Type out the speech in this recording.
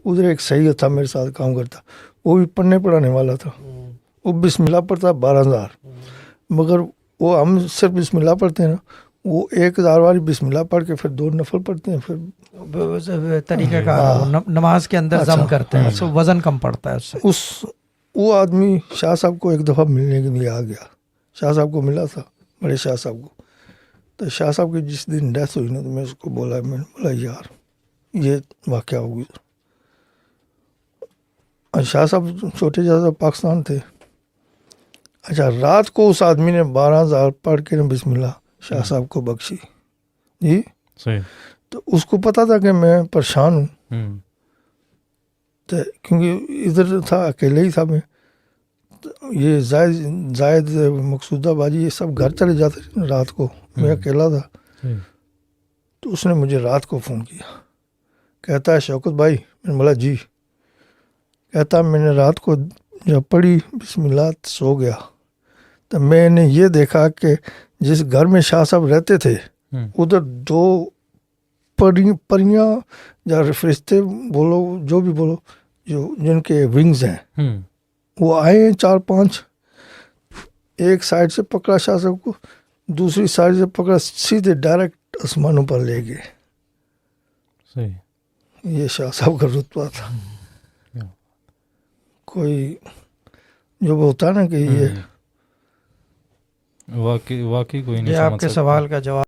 ادھر ایک سید تھا میرے ساتھ کام کرتا, وہ بھی پڑھنے پڑھانے والا تھا, وہ بسم اللہ پڑھتا 12,000, مگر وہ ہم صرف بسم اللہ پڑھتے ہیں نا, وہ 1,000 والی بسم اللہ پڑھ کے پھر 2 نفل پڑھتے ہیں. پھر طریقہ کار نماز کے اندر ضم کرتے ہیں, سو وزن کم پڑتا ہے اس سے. وہ آدمی شاہ صاحب کو ایک دفعہ ملنے کے لیے آ گیا, شاہ صاحب کو ملا تھا, بڑے شاہ صاحب کو. تو شاہ صاحب کی جس دن ڈیتھ ہوئی نا, تو میں اس کو بولا, میں نے بولا یار یہ واقعہ ہو گیا. شاہ صاحب چھوٹے شاہ صاحب پاکستان تھے. اچھا, رات کو اس آدمی نے 12,000 پڑھ کے بسم اللہ شاہ صاحب کو بخشی جی. تو اس کو پتا تھا کہ میں پریشان ہوں, تو کیونکہ ادھر تھا, اکیلے ہی تھا میں. یہ زائد مقصودہ باجی یہ سب گھر چلے جاتے رات کو, میں اکیلا تھا. تو اس نے مجھے رات کو فون کیا, کہتا ہے شوکت بھائی. میں نے بولا جی. کہتا میں نے رات کو جب پڑھی بسم اللہ سو گیا, تو میں نے یہ دیکھا کہ جس گھر میں شاہ صاحب رہتے تھے ادھر 2 پریاں یا فرشتے بولو جو بھی بولو, جو جن کے ونگز ہیں, وہ آئے 4-5, ایک سائڈ سے پکڑا شاہ صاحب کو, دوسری سائڈ سے پکڑا, سیدھے ڈائریکٹ آسمانوں پر لے گئے. یہ شاہ صاحب کا رتبہ تھا. کوئی جو ہوتا نا کہ یہ واقعی کوئی نہیں. آپ کے سوال کا جواب